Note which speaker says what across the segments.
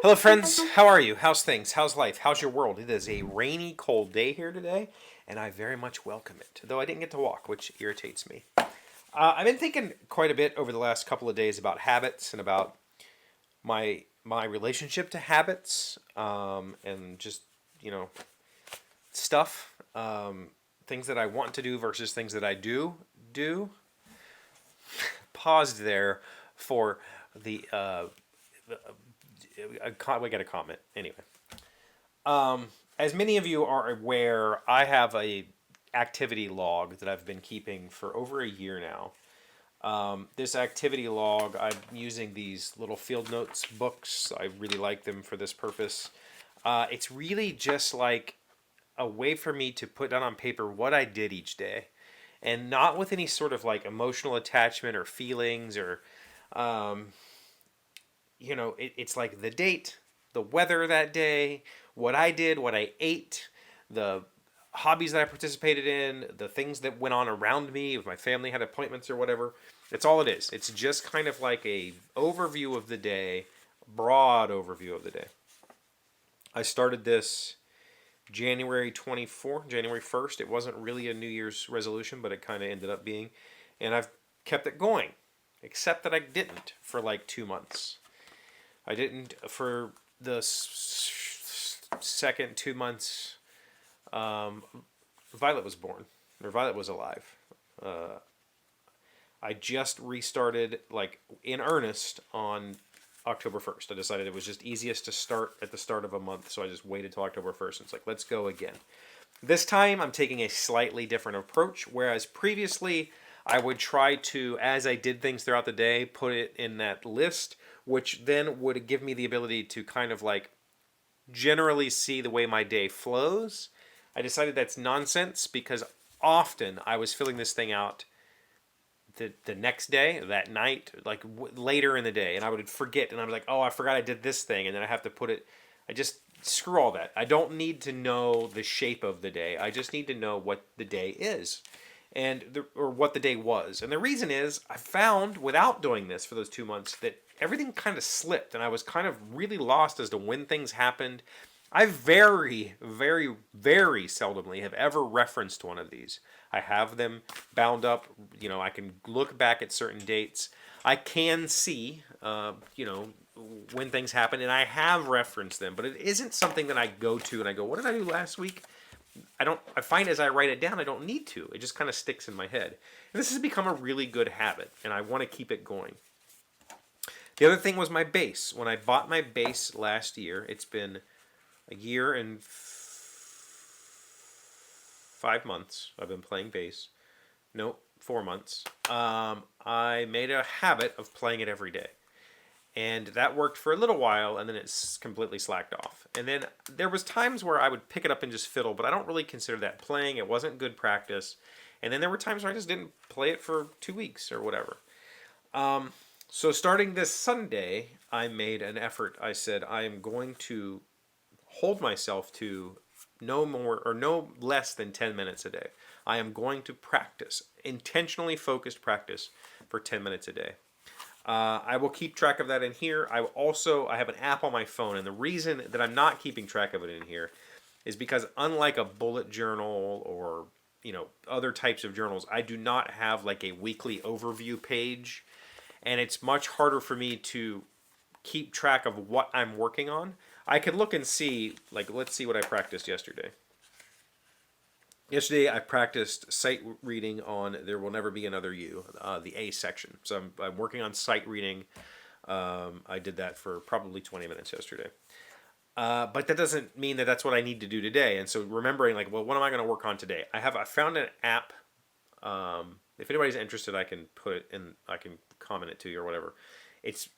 Speaker 1: Hello, friends. How are you? How's things? How's life? How's your world? It is a rainy, cold day here today, and I very much welcome it, though I didn't get to walk, which irritates me. I've been thinking quite a bit over the last couple of days about habits and about my relationship to habits, and just you know stuff, things that I want to do versus things that I do. Paused there for the we got a comment anyway. As many of you are aware, I have a activity log that I've been keeping for over a year now. This activity log, I'm using these little field notes books. I really like them for this purpose. It's really just like a way for me to put down on paper what I did each day, and not with any sort of like emotional attachment or feelings or it's like the date, the weather that day, what I did, what I ate, the hobbies that I participated in, the things that went on around me, if my family had appointments or whatever. It's all it is. It's just kind of like a overview of the day, broad overview of the day. I started this January 1st. It wasn't really a New Year's resolution, but it kind of ended up being. And I've kept it going, except that I didn't for like 2 months. I didn't for the second 2 months. Violet was born, or Violet was alive. I just restarted like in earnest on October 1st. I decided it was just easiest to start at the start of a month, so I just waited till October 1st. And it's like, let's go again. This time I'm taking a slightly different approach, whereas previously I would try to, as I did things throughout the day, put it in that list, which then would give me the ability to kind of like generally see the way my day flows. I decided that's nonsense because often I was filling this thing out the next day, that night, like later in the day, and I would forget, and I was like, oh, I forgot I did this thing, and then I have to put it. I just screw all that. I don't need to know the shape of the day. I just need to know what the day is, or what the day was. And the reason is, I found without doing this for those 2 months that everything kind of slipped, and I was kind of really lost as to when things happened. I very, very, very seldomly have ever referenced one of these. I have them bound up. I can look back at certain dates. I can see, when things happen, and I have referenced them. But it isn't something that I go to and I go, "What did I do last week?" I don't. I find as I write it down, I don't need to. It just kind of sticks in my head. And this has become a really good habit, and I want to keep it going. The other thing was my bass. When I bought my bass last year, it's been a year and 5 months I've been playing bass. No, 4 months. I made a habit of playing it every day. And that worked for a little while, and then it's completely slacked off. And then there was times where I would pick it up and just fiddle, but I don't really consider that playing. It wasn't good practice. And then there were times where I just didn't play it for 2 weeks or whatever. So starting this Sunday, I made an effort. I said, I am going to hold myself to no more or no less than 10 minutes a day. I am going to practice, intentionally focused practice for 10 minutes a day. I will keep track of that in here. I have an app on my phone, and the reason that I'm not keeping track of it in here is because unlike a bullet journal or other types of journals, I do not have like a weekly overview page, and it's much harder for me to keep track of what I'm working on. I can look and see, like, let's see what I practiced yesterday. Yesterday, I practiced sight reading on There Will Never Be Another You, the A section. So I'm working on sight reading. I did that for probably 20 minutes yesterday. But that doesn't mean that that's what I need to do today. And so remembering, like, well, what am I going to work on today? I found an app. If anybody's interested, I can put it in. I can comment it to you or whatever. It's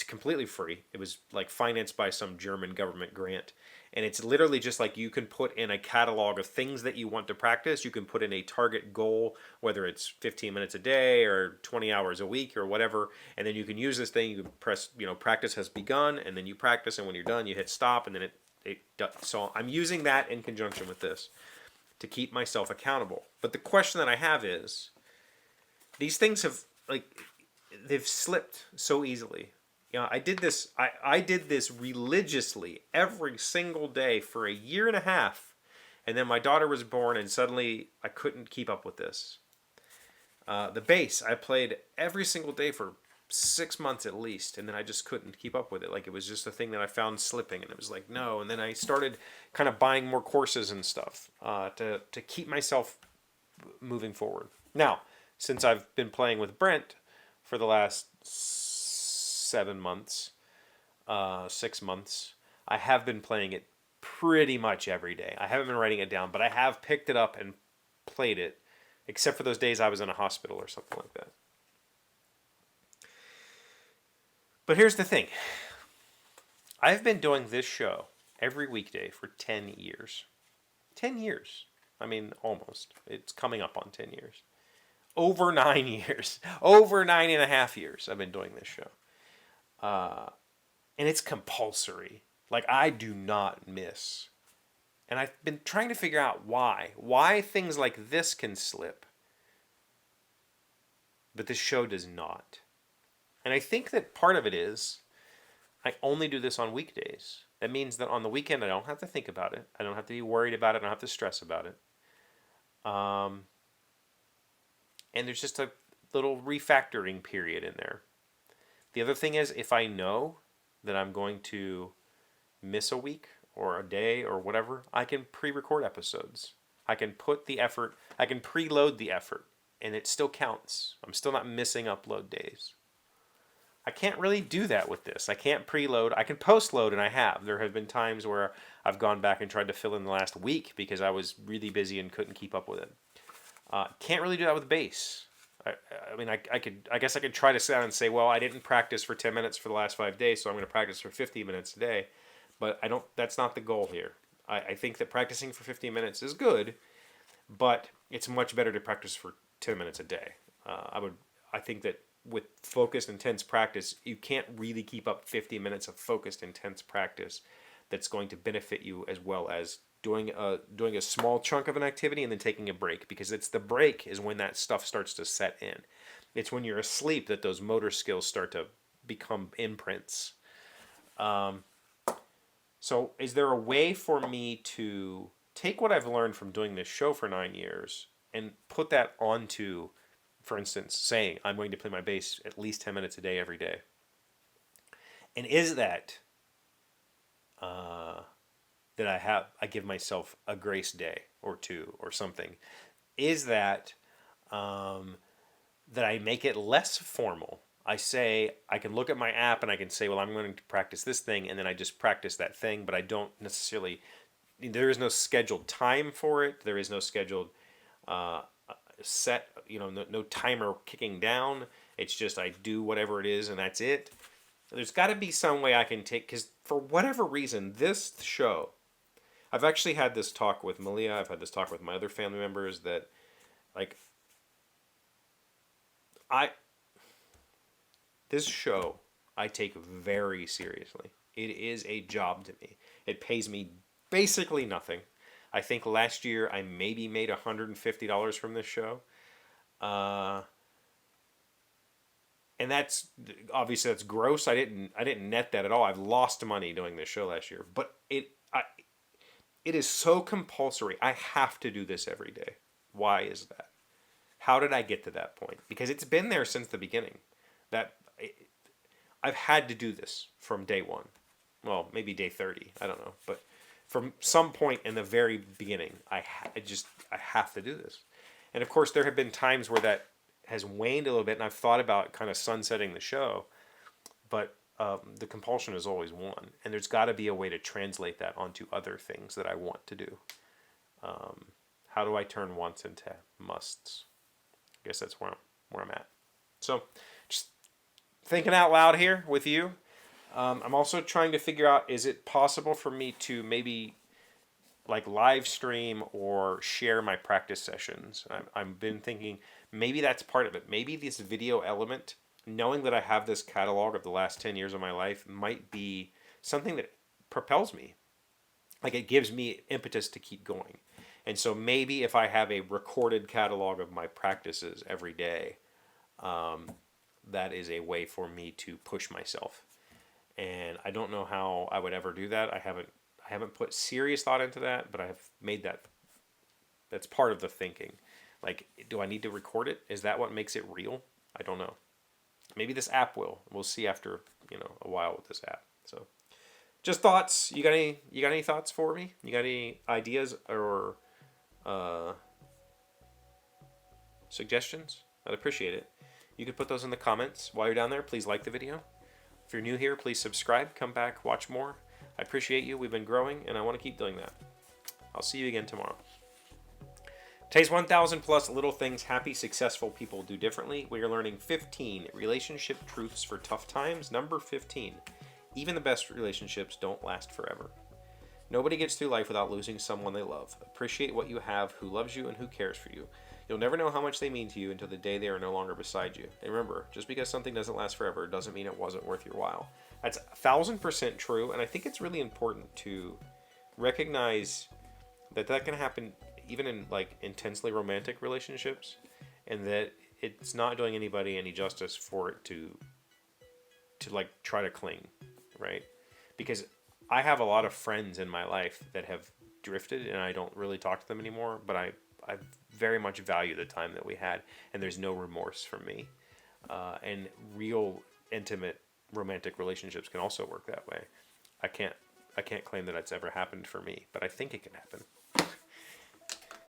Speaker 1: completely free. It was like financed by some German government grant, and it's literally just like you can put in a catalog of things that you want to practice. You can put in a target goal, whether it's 15 minutes a day or 20 hours a week or whatever, and then you can use this thing. You can press, practice has begun, and then you practice, and when you're done, you hit stop, and then it does. So I'm using that in conjunction with this to keep myself accountable. But the question that I have is, these things have they've slipped so easily. I did this. I did this religiously every single day for a year and a half, and then my daughter was born, and suddenly I couldn't keep up with this. The bass I played every single day for 6 months at least, and then I just couldn't keep up with it. Like, it was just a thing that I found slipping, and it was like, no. And then I started kind of buying more courses and stuff to keep myself moving forward. Now, since I've been playing with Brent for the last 7 months, 6 months, I have been playing it pretty much every day. I haven't been writing it down, but I have picked it up and played it, except for those days I was in a hospital or something like that. But here's the thing. I've been doing this show every weekday for 10 years. 10 years. I mean, almost. It's coming up on 10 years. Over 9 years. Over 9.5 years I've been doing this show. And it's compulsory. Like, I do not miss. And I've been trying to figure out why. Why things like this can slip, but this show does not. And I think that part of it is I only do this on weekdays. That means that on the weekend I don't have to think about it. I don't have to be worried about it. I don't have to stress about it. And there's just a little refactoring period in there. The other thing is, if I know that I'm going to miss a week or a day or whatever, I can pre-record episodes. I can put the effort, I can preload the effort, and it still counts. I'm still not missing upload days. I can't really do that with this. I can't preload. I can post-load, and I have. There have been times where I've gone back and tried to fill in the last week because I was really busy and couldn't keep up with it. Can't really do that with bass. I mean, I guess I could try to sit down and say, well, I didn't practice for 10 minutes for the last 5 days, so I'm going to practice for 50 minutes a day. But I don't. That's not the goal here. I think that practicing for 15 minutes is good, but it's much better to practice for 10 minutes a day. I think that with focused, intense practice, you can't really keep up 50 minutes of focused, intense practice that's going to benefit you as well as doing a small chunk of an activity and then taking a break, because it's the break is when that stuff starts to set in. It's when you're asleep that those motor skills start to become imprints. So is there a way for me to take what I've learned from doing this show for 9 years and put that onto, for instance, saying I'm going to play my bass at least 10 minutes a day every day? And is that that I give myself a grace day or two or something? Is that that I make it less formal? I say I can look at my app and I can say, well, I'm going to practice this thing, and then I just practice that thing, but I don't necessarily. There is no scheduled time for it. There is no scheduled set. No timer kicking down. It's just I do whatever it is, and that's it. There's got to be some way I can take, because for whatever reason, this show, I've actually had this talk with Malia, I've had this talk with my other family members, that, like, this show I take very seriously. It is a job to me. It pays me basically nothing. I think last year I maybe made $150 from this show. And that's obviously that's gross. I didn't net that at all. I've lost money doing this show last year, but it is so compulsory. I have to do this every day. Why is that? How did I get to that point? Because it's been there since the beginning. I've had to do this from day one. Well, maybe day 30. I don't know, but from some point in the very beginning, I have to do this. And of course, there have been times where that has waned a little bit, and I've thought about kind of sunsetting the show, but the compulsion is always one, and there's got to be a way to translate that onto other things that I want to do. How do I turn wants into musts? I guess that's where I'm at. So, just thinking out loud here with you. I'm also trying to figure out, is it possible for me to maybe like live stream or share my practice sessions? I've been thinking maybe that's part of it. Maybe this video element, knowing that I have this catalog of the last 10 years of my life, might be something that propels me. Like, it gives me impetus to keep going. And so maybe if I have a recorded catalog of my practices every day, that is a way for me to push myself. and I don't know how I would ever do that. I haven't put serious thought into that, but I have made that. That's part of the thinking. Like, do I need to record it? Is that what makes it real? I don't know. Maybe this app will. We'll see after a while with this app. So, just thoughts. You got any thoughts for me? You got any ideas or suggestions? I'd appreciate it. You could put those in the comments. While you're down there, please like the video. If you're new here, please subscribe. Come back, watch more. I appreciate you. We've been growing, and I want to keep doing that. I'll see you again tomorrow. Today's 1,000 plus little things happy, successful people do differently. We are learning 15 relationship truths for tough times. Number 15. Even the best relationships don't last forever. Nobody gets through life without losing someone they love. Appreciate what you have, who loves you, and who cares for you. You'll never know how much they mean to you until the day they are no longer beside you. And remember, just because something doesn't last forever doesn't mean it wasn't worth your while. That's 1,000% true, and I think it's really important to recognize that can happen even in like intensely romantic relationships, and that it's not doing anybody any justice for it to like try to cling, right? Because I have a lot of friends in my life that have drifted, and I don't really talk to them anymore, but I very much value the time that we had, and there's no remorse from me. And real intimate romantic relationships can also work that way. I can't claim that it's ever happened for me, but I think it can happen.